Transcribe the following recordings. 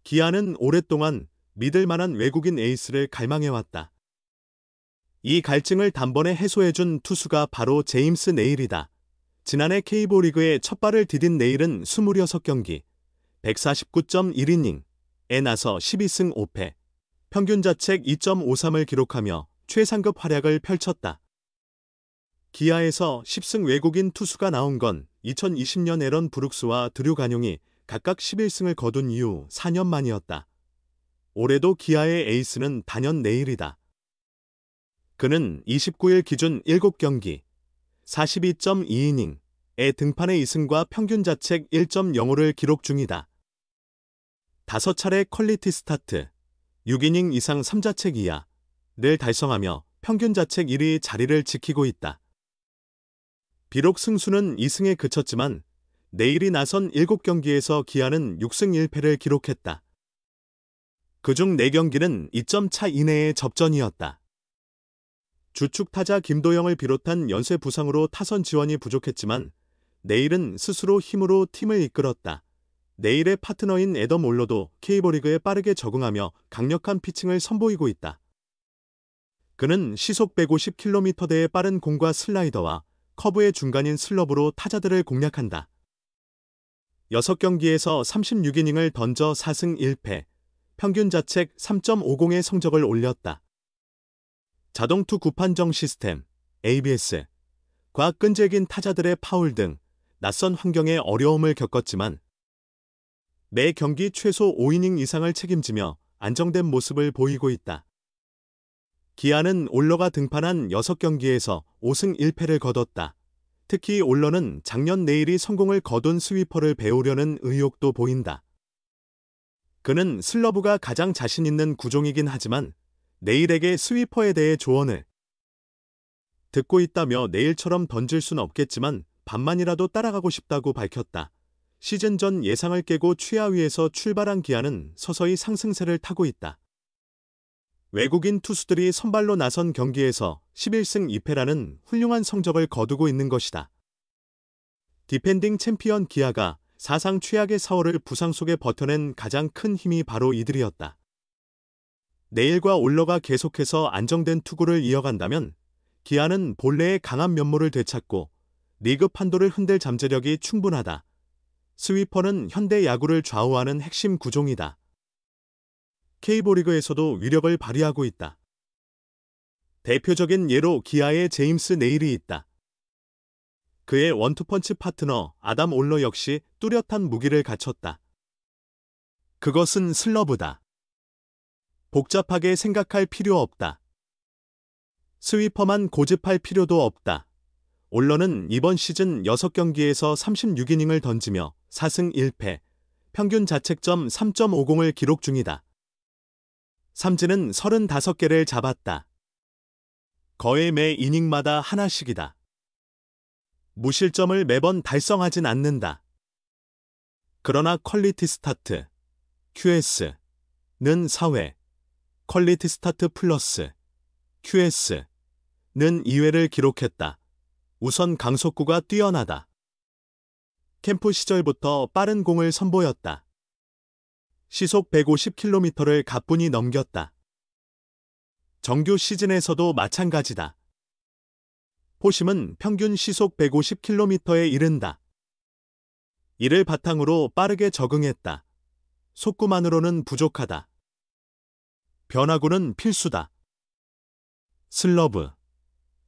기아는 오랫동안 믿을 만한 외국인 에이스를 갈망해왔다. 이 갈증을 단번에 해소해준 투수가 바로 제임스 네일이다. 지난해 K리그 리그에 첫 발을 디딘 네일은 26경기, 149.1이닝에 나서 12승 5패, 평균 자책 2.53을 기록하며 최상급 활약을 펼쳤다. 기아에서 10승 외국인 투수가 나온 건 2020년 에런 브룩스와 드류 가뇽이 각각 11승을 거둔 이후 4년 만이었다. 올해도 기아의 에이스는 단연 네일이다. 그는 29일 기준 7경기, 42.2이닝의 등판의 2승과 평균 자책 1.05를 기록 중이다. 5차례 퀄리티 스타트, 6이닝 이상 3자책 이하를 달성하며 평균 자책 1위 자리를 지키고 있다. 비록 승수는 2승에 그쳤지만 네일이 나선 7경기에서 기아는 6승 1패를 기록했다. 그중 4경기는 2점 차 이내의 접전이었다. 주축 타자 김도영을 비롯한 연쇄 부상으로 타선 지원이 부족했지만 네일은 스스로 힘으로 팀을 이끌었다. 네일의 파트너인 애덤 올러도 K리그에 빠르게 적응하며 강력한 피칭을 선보이고 있다. 그는 시속 150km대의 빠른 공과 슬라이더와 커브의 중간인 슬럽으로 타자들을 공략한다. 6경기에서 36이닝을 던져 4승 1패, 평균 자책 3.50의 성적을 올렸다. 자동투 구판정 시스템, ABS과 끈질긴 타자들의 파울 등 낯선 환경에 어려움을 겪었지만 매 경기 최소 5이닝 이상을 책임지며 안정된 모습을 보이고 있다. 기아는 올러가 등판한 6경기에서 5승 1패를 거뒀다. 특히 올러는 작년 네일이 성공을 거둔 스위퍼를 배우려는 의욕도 보인다. 그는 슬러브가 가장 자신 있는 구종이긴 하지만 네일에게 스위퍼에 대해 조언을 듣고 있다며 네일처럼 던질 순 없겠지만 반만이라도 따라가고 싶다고 밝혔다. 시즌 전 예상을 깨고 최하위에서 출발한 기아는 서서히 상승세를 타고 있다. 외국인 투수들이 선발로 나선 경기에서 11승 2패라는 훌륭한 성적을 거두고 있는 것이다. 디펜딩 챔피언 기아가 사상 최악의 4월을 부상 속에 버텨낸 가장 큰 힘이 바로 이들이었다. 네일과 올러가 계속해서 안정된 투구를 이어간다면 기아는 본래의 강한 면모를 되찾고 리그 판도를 흔들 잠재력이 충분하다. 스위퍼는 현대 야구를 좌우하는 핵심 구종이다. K리그에서도 위력을 발휘하고 있다. 대표적인 예로 기아의 제임스 네일이 있다. 그의 원투펀치 파트너 아담 올러 역시 뚜렷한 무기를 갖췄다. 그것은 슬러브다. 복잡하게 생각할 필요 없다. 스위퍼만 고집할 필요도 없다. 올러는 이번 시즌 6경기에서 36이닝을 던지며 4승 1패, 평균 자책점 3.50을 기록 중이다. 삼진은 35개를 잡았다. 거의 매 이닝마다 하나씩이다. 무실점을 매번 달성하진 않는다. 그러나 퀄리티 스타트, QS는 4회, 퀄리티 스타트 플러스, QS는 2회를 기록했다. 우선 강속구가 뛰어나다. 캠프 시절부터 빠른 공을 선보였다. 시속 150km를 가뿐히 넘겼다. 정규 시즌에서도 마찬가지다. 포심은 평균 시속 150km에 이른다. 이를 바탕으로 빠르게 적응했다. 속구만으로는 부족하다. 변화구는 필수다. 슬러브,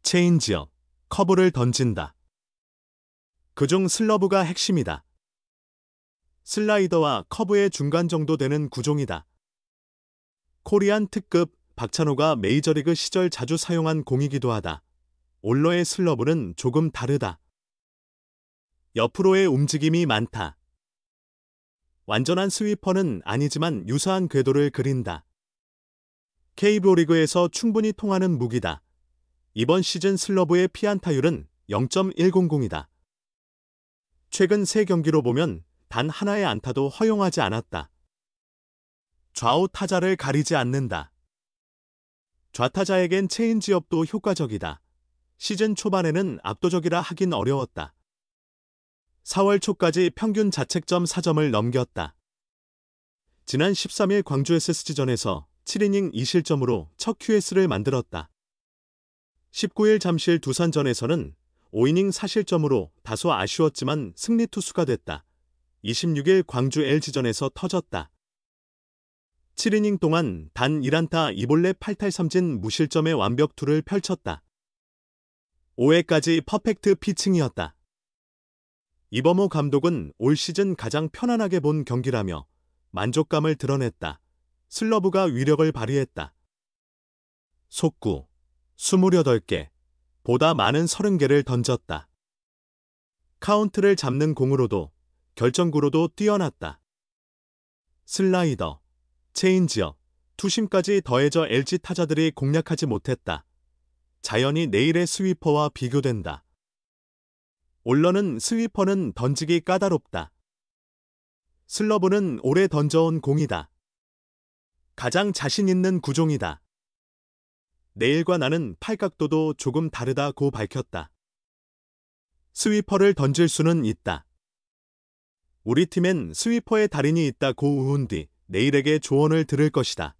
체인지업, 커브를 던진다. 그중 슬러브가 핵심이다. 슬라이더와 커브의 중간 정도 되는 구종이다. 코리안 특급 박찬호가 메이저리그 시절 자주 사용한 공이기도 하다. 올러의 슬러브는 조금 다르다. 옆으로의 움직임이 많다. 완전한 스위퍼는 아니지만 유사한 궤도를 그린다. K리그에서 충분히 통하는 무기다. 이번 시즌 슬러브의 피안타율은 0.100이다. 최근 3경기로 보면 단 하나의 안타도 허용하지 않았다. 좌우 타자를 가리지 않는다. 좌타자에겐 체인지업도 효과적이다. 시즌 초반에는 압도적이라 하긴 어려웠다. 4월 초까지 평균 자책점 4점을 넘겼다. 지난 13일 광주 SSG전에서 7이닝 2실점으로 첫 QS를 만들었다. 19일 잠실 두산전에서는 5이닝 4실점으로 다소 아쉬웠지만 승리 투수가 됐다. 26일 광주 LG전에서 터졌다. 7이닝 동안 단 1안타 2볼넷 8탈3진 무실점의 완벽투를 펼쳤다. 5회까지 퍼펙트 피칭이었다. 이범호 감독은 올 시즌 가장 편안하게 본 경기라며 만족감을 드러냈다. 슬러브가 위력을 발휘했다. 속구 28개, 보다 많은 30개를 던졌다. 카운트를 잡는 공으로도 결정구로도 뛰어났다. 슬라이더, 체인지업, 투심까지 더해져 LG 타자들이 공략하지 못했다. 자연히 내일의 스위퍼와 비교된다. 올러는 스위퍼는 던지기 까다롭다. 슬러브는 오래 던져온 공이다. 가장 자신 있는 구종이다. 내일과 나는 팔각도도 조금 다르다고 밝혔다. 스위퍼를 던질 수는 있다. 우리 팀엔 스위퍼의 달인이 있다고 우은 뒤 내일에게 조언을 들을 것이다.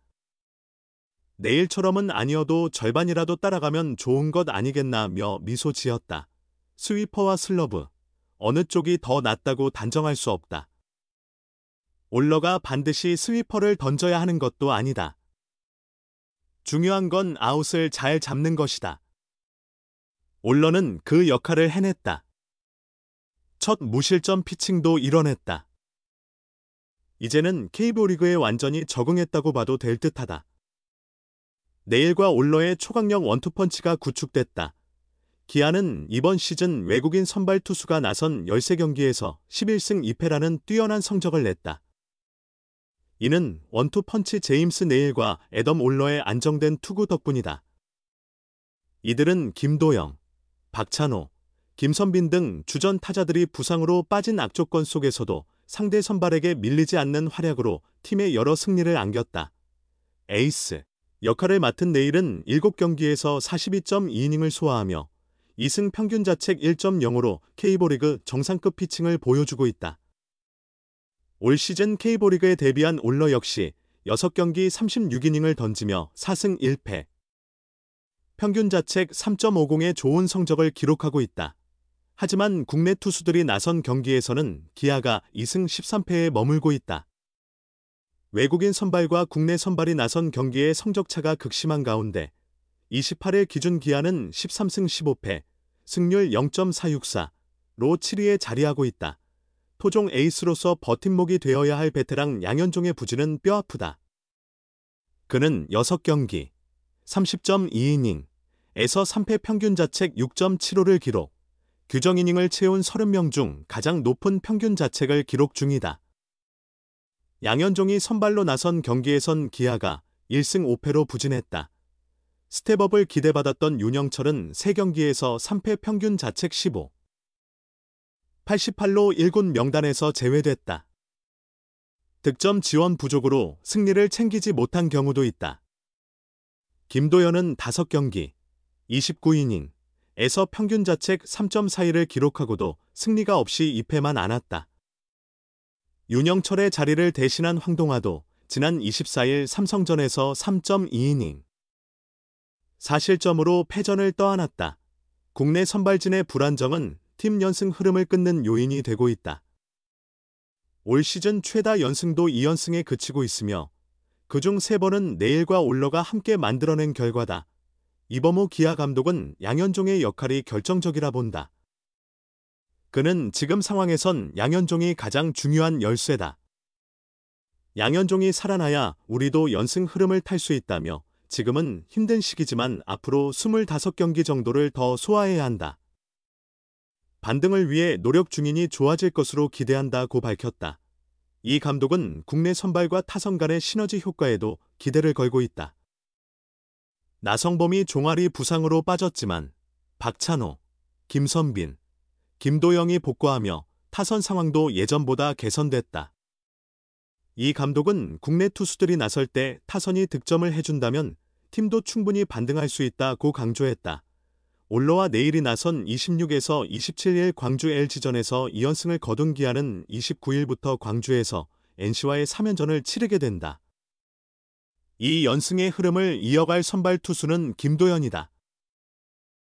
내일처럼은 아니어도 절반이라도 따라가면 좋은 것 아니겠나며 미소 지었다. 스위퍼와 슬러브, 어느 쪽이 더 낫다고 단정할 수 없다. 올러가 반드시 스위퍼를 던져야 하는 것도 아니다. 중요한 건 아웃을 잘 잡는 것이다. 올러는 그 역할을 해냈다. 첫 무실점 피칭도 이뤄냈다. 이제는 KBO 리그에 완전히 적응했다고 봐도 될 듯하다. 내일과 올러의 초강력 원투펀치가 구축됐다. 기아는 이번 시즌 외국인 선발 투수가 나선 13경기에서 11승 2패라는 뛰어난 성적을 냈다. 이는 원투펀치 제임스 네일과 애덤 올러의 안정된 투구 덕분이다. 이들은 김도영, 박찬호, 김선빈 등 주전 타자들이 부상으로 빠진 악조건 속에서도 상대 선발에게 밀리지 않는 활약으로 팀에 여러 승리를 안겼다. 에이스 역할을 맡은 네일은 7경기에서 42.2이닝을 소화하며 2승 평균 자책 1.0으로 KBO 리그 정상급 피칭을 보여주고 있다. 올 시즌 KBO 리그에 데뷔한 올러 역시 6경기 36이닝을 던지며 4승 1패. 평균 자책 3.50의 좋은 성적을 기록하고 있다. 하지만 국내 투수들이 나선 경기에서는 기아가 2승 13패에 머물고 있다. 외국인 선발과 국내 선발이 나선 경기의 성적차가 극심한 가운데 28일 기준 기아는 13승 15패, 승률 0.464로 7위에 자리하고 있다. 토종 에이스로서 버팀목이 되어야 할 베테랑 양현종의 부진은 뼈아프다. 그는 6경기, 30.2이닝에서 3패 평균 자책 6.75를 기록, 규정 이닝을 채운 30명 중 가장 높은 평균 자책을 기록 중이다. 양현종이 선발로 나선 경기에선 기아가 1승 5패로 부진했다. 스텝업을 기대받았던 윤영철은 3경기에서 3패 평균 자책 15, 88로 1군 명단에서 제외됐다. 득점 지원 부족으로 승리를 챙기지 못한 경우도 있다. 김도현은 5경기, 29이닝에서 평균 자책 3.42를 기록하고도 승리가 없이 2패만 안았다. 윤영철의 자리를 대신한 황동아도 지난 24일 삼성전에서 3.2이닝 4실점으로 패전을 떠안았다. 국내 선발진의 불안정은 팀 연승 흐름을 끊는 요인이 되고 있다. 올 시즌 최다 연승도 2연승에 그치고 있으며 그중 3번은 네일과 올러가 함께 만들어낸 결과다. 이범호 기아 감독은 양현종의 역할이 결정적이라 본다. 그는 지금 상황에선 양현종이 가장 중요한 열쇠다. 양현종이 살아나야 우리도 연승 흐름을 탈 수 있다며 지금은 힘든 시기지만 앞으로 25경기 정도를 더 소화해야 한다. 반등을 위해 노력 중이니 좋아질 것으로 기대한다고 밝혔다. 이 감독은 국내 선발과 타선 간의 시너지 효과에도 기대를 걸고 있다. 나성범이 종아리 부상으로 빠졌지만 박찬호, 김선빈, 김도영이 복구하며 타선 상황도 예전보다 개선됐다. 이 감독은 국내 투수들이 나설 때 타선이 득점을 해준다면 팀도 충분히 반등할 수 있다고 강조했다. 올러와 네일이 나선 26에서 27일 광주 LG전에서 2연승을 거둔 기아는 29일부터 광주에서 NC와의 3연전을 치르게 된다. 이 연승의 흐름을 이어갈 선발 투수는 김도현이다.